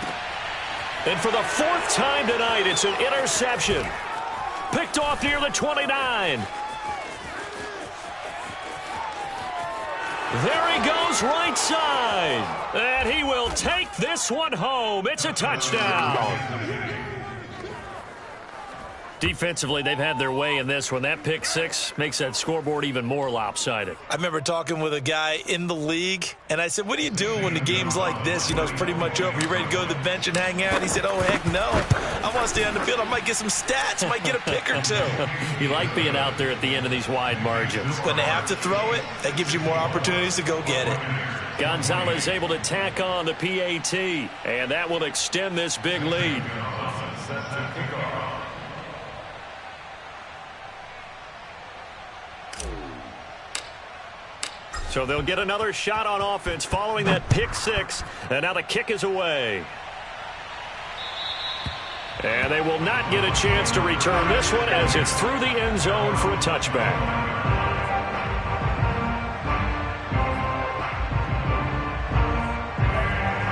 And for the 4th time tonight, it's an interception. Picked off near the 29. There he goes, right side. And he will take this one home. It's a touchdown. Defensively, they've had their way in this one. That pick 6 makes that scoreboard even more lopsided. I remember talking with a guy in the league, and I said, what do you do when the game's like this? You know, it's pretty much over. You ready to go to the bench and hang out? He said, oh, heck no. I want to stay on the field. I might get some stats. I might get a pick or 2. You like being out there at the end of these wide margins. When they have to throw it, that gives you more opportunities to go get it. Gonzalez able to tack on the PAT, and that will extend this big lead. So they'll get another shot on offense following that pick 6. And now the kick is away. And they will not get a chance to return this one as it's through the end zone for a touchback.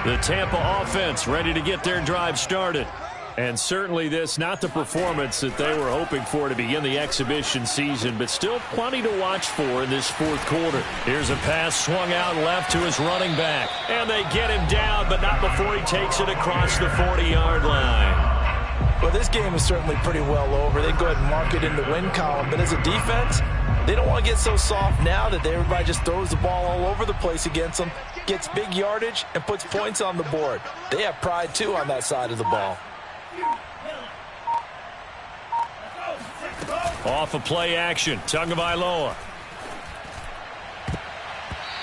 The Tampa offense ready to get their drive started. And certainly this, not the performance that they were hoping for to begin the exhibition season, but still plenty to watch for in this 4th quarter. Here's a pass swung out left to his running back. And they get him down, but not before he takes it across the 40-yard line. Well, this game is certainly pretty well over. They can go ahead and mark it in the win column. But as a defense, they don't want to get so soft now that everybody just throws the ball all over the place against them, gets big yardage, and puts points on the board. They have pride, too, on that side of the ball. Off of play action, Tagovailoa.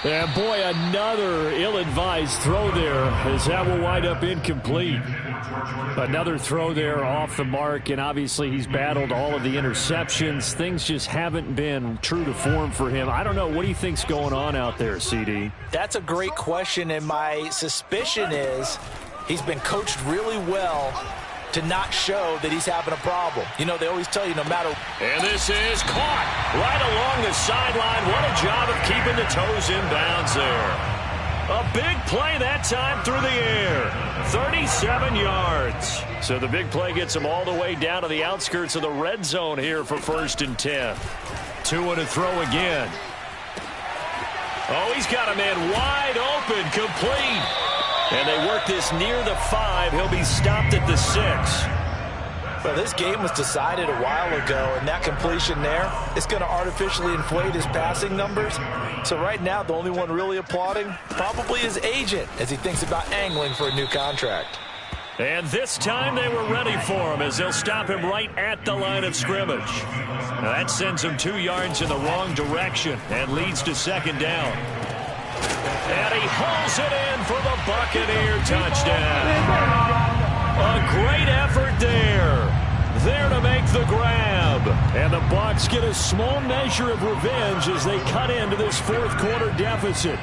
And boy, another ill-advised throw there as that will wind up incomplete. Another throw there off the mark, and obviously he's battled all of the interceptions. Things just haven't been true to form for him. I don't know. What do you think's going on out there, CD? That's a great question, and my suspicion is he's been coached really well to not show that he's having a problem. You know, they always tell you no matter. And this is caught right along the sideline. What a job of keeping the toes in bounds there. A big play that time through the air. 37 yards. So the big play gets him all the way down to the outskirts of the red zone here for 1st and 10. Tua to throw again. Oh, he's got a man wide open, complete. And they work this near the 5. He'll be stopped at the 6. Well, this game was decided a while ago, and that completion there is going to artificially inflate his passing numbers. So right now, the only one really applauding probably his agent as he thinks about angling for a new contract. And this time they were ready for him as they'll stop him right at the line of scrimmage. Now that sends him 2 yards in the wrong direction and leads to 2nd down. And he hauls it in for the Buccaneer touchdown. A great effort there. There to make the grab. And the Bucs get a small measure of revenge as they cut into this 4th quarter deficit.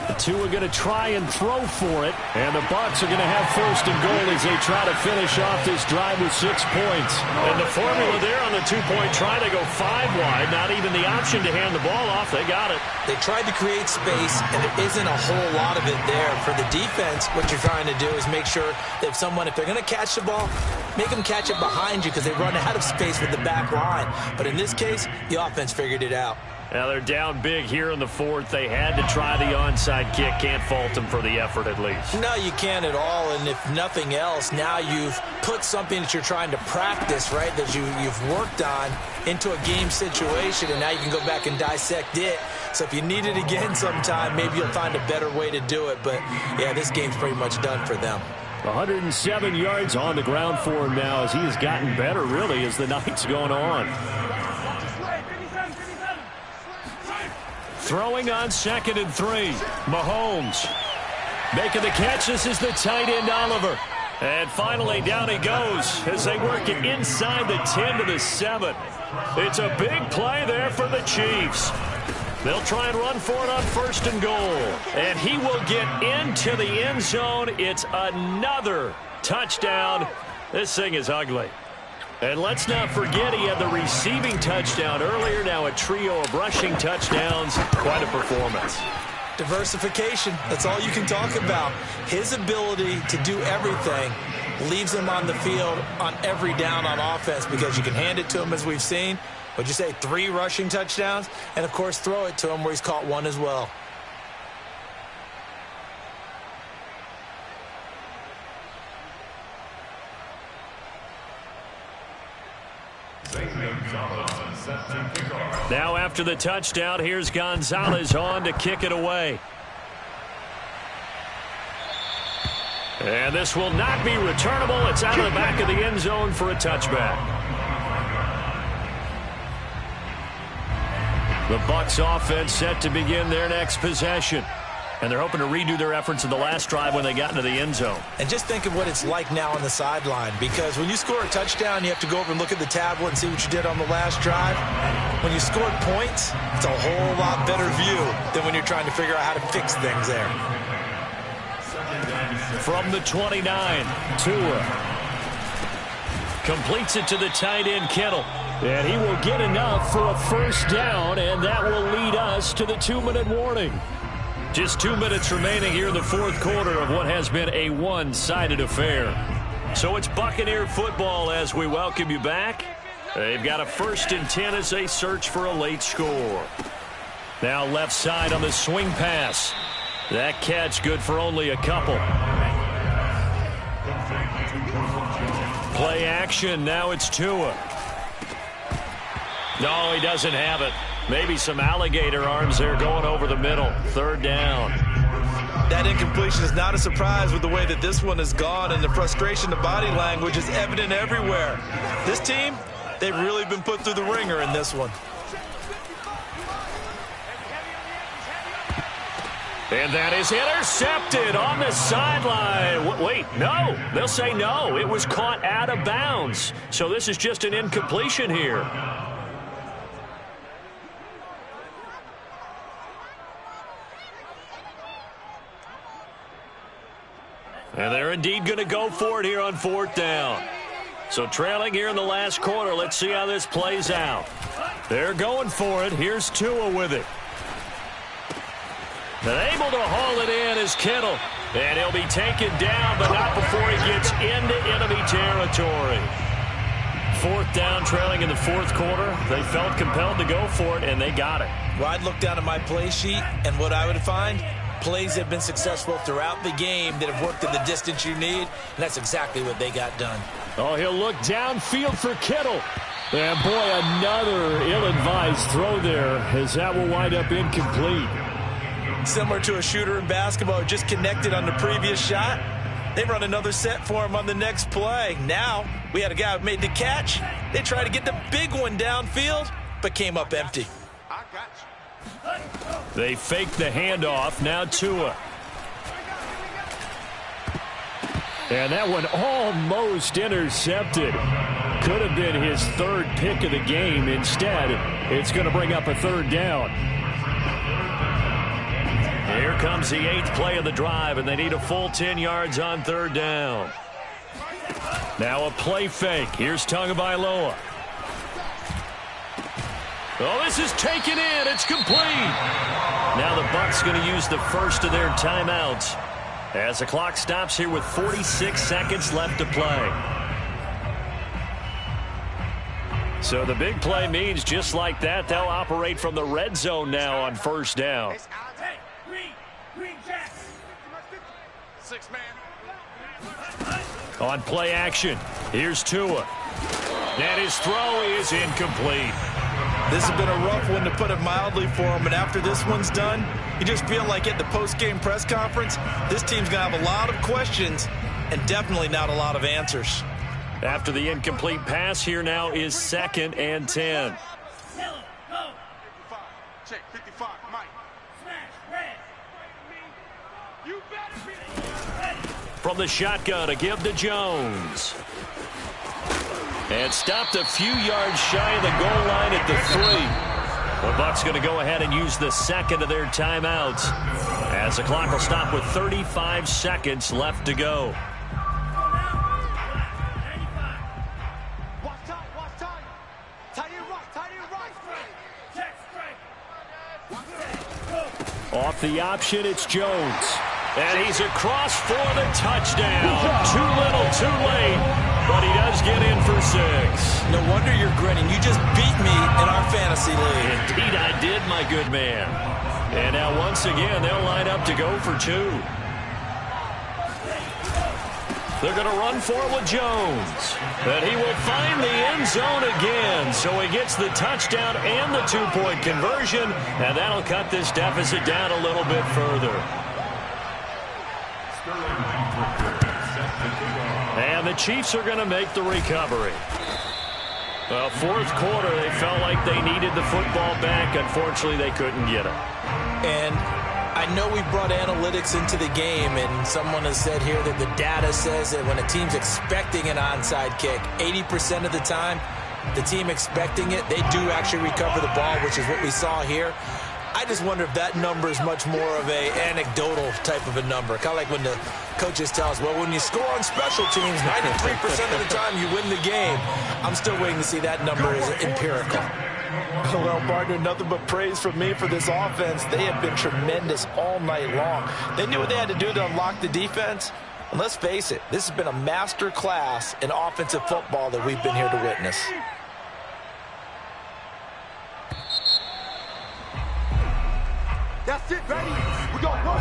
The Tua going to try and throw for it. And the Bucs are going to have 1st and goal as they try to finish off this drive with 6 points. And the formula there on the 2-point try, they go 5 wide. Not even the option to hand the ball off. They got it. They tried to create space, and there isn't a whole lot of it there. For the defense, what you're trying to do is make sure that if they're going to catch the ball, make them catch it behind you because they run out of space with the back line. But in this case, the offense figured it out. Now they're down big here in the 4th. They had to try the onside kick. Can't fault them for the effort at least. No, you can't at all. And if nothing else, now you've put something that you're trying to practice, right, that you've worked on into a game situation, and now you can go back and dissect it. So if you need it again sometime, maybe you'll find a better way to do it. But, yeah, this game's pretty much done for them. 107 yards on the ground for him now as he has gotten better, really, as the night's gone on. Throwing on 2nd and 3. Mahomes making the catch. This is the tight end, Oliver. And finally, down he goes as they work it inside the 10 to the 7. It's a big play there for the Chiefs. They'll try and run for it on 1st and goal. And he will get into the end zone. It's another touchdown. This thing is ugly. And let's not forget he had the receiving touchdown earlier. Now a trio of rushing touchdowns. Quite a performance. Diversification. That's all you can talk about. His ability to do everything leaves him on the field on every down on offense because you can hand it to him as we've seen. Would you say 3 rushing touchdowns? And, of course, throw it to him where he's caught 1 as well. Now after the touchdown, here's Gonzalez on to kick it away. And this will not be returnable. It's out of the back of the end zone for a touchback. The Bucs offense set to begin their next possession. And they're hoping to redo their efforts in the last drive when they got into the end zone. And just think of what it's like now on the sideline, because when you score a touchdown, you have to go over and look at the tablet and see what you did on the last drive. When you scored points, it's a whole lot better view than when you're trying to figure out how to fix things there. From the 29, Tua completes it to the tight end, Kittle. And he will get enough for a first down, and that will lead us to the 2-minute warning. Just 2 minutes remaining here in the fourth quarter of what has been a one-sided affair. So it's Buccaneer football as we welcome you back. They've got a 1st and 10 as they search for a late score. Now left side on the swing pass. That catch good for only a couple. Play action. Now it's Tua. No, he doesn't have it. Maybe some alligator arms there going over the middle. 3rd down. That incompletion is not a surprise with the way that this one has gone, and the frustration, the body language is evident everywhere. This team, they've really been put through the ringer in this one. And that is intercepted on the sideline. Wait, no. They'll say no. It was caught out of bounds. So this is just an incompletion here. And they're indeed going to go for it here on 4th down. So trailing here in the last quarter. Let's see how this plays out. They're going for it. Here's Tua with it. And able to haul it in is Kittle. And he'll be taken down, but not before he gets into enemy territory. 4th down, trailing in the fourth quarter. They felt compelled to go for it, and they got it. Well, I'd look down at my play sheet, and what I would find, plays have been successful throughout the game that have worked in the distance you need, and that's exactly what they got done. Oh, he'll look downfield for Kittle. And, boy, another ill-advised throw there as that will wind up incomplete. Similar to a shooter in basketball who just connected on the previous shot. They run another set for him on the next play. Now, we had a guy who made the catch. They tried to get the big one downfield, but came up empty. They faked the handoff. Now Tua. And that one almost intercepted. Could have been his 3rd pick of the game. Instead, it's going to bring up a 3rd down. Here comes the 8th play of the drive, and they need a full 10 yards on 3rd down. Now a play fake. Here's Tagovailoa. Oh, this is taken in. It's complete. Now the Bucs going to use the first of their timeouts as the clock stops here with 46 seconds left to play. So the big play means just like that, they'll operate from the red zone now on 1st down. On play action, here's Tua. And his throw is incomplete. This has been a rough one, to put it mildly, for him. And after this one's done, you just feel like at the post-game press conference, this team's going to have a lot of questions and definitely not a lot of answers. After the incomplete pass, here now is 2nd and 10. Check 55, Mike. from the shotgun to give to Jones. And stopped a few yards shy of the goal line at the 3. The Bucs going to go ahead and use the second of their timeouts as the clock will stop with 35 seconds left to go. Off the option, it's Jones. And he's across for the touchdown. Too little, too late. But he does get in for 6. No wonder you're grinning. You just beat me in our fantasy league. Indeed I did, my good man. And now once again, they'll line up to go for 2. They're going to run for it with Jones. And he will find the end zone again. So he gets the touchdown and the 2-point conversion. And that'll cut this deficit down a little bit further. And the Chiefs are going to make the recovery. Well, fourth quarter, they felt like they needed the football back. Unfortunately, they couldn't get it. And I know we brought analytics into the game, and someone has said here that the data says that when a team's expecting an onside kick, 80% of the time, the team expecting it, they do actually recover the ball, which is what we saw here. I just wonder if that number is much more of a anecdotal type of a number. Kind of like when the coaches tell us, well, when you score on special teams, 93% of the time you win the game. I'm still waiting to see that number is empirical. Well, partner, nothing but praise from me for this offense. They have been tremendous all night long. They knew what they had to do to unlock the defense. And let's face it, this has been a master class in offensive football that we've been here to witness. That's it, ready? We go.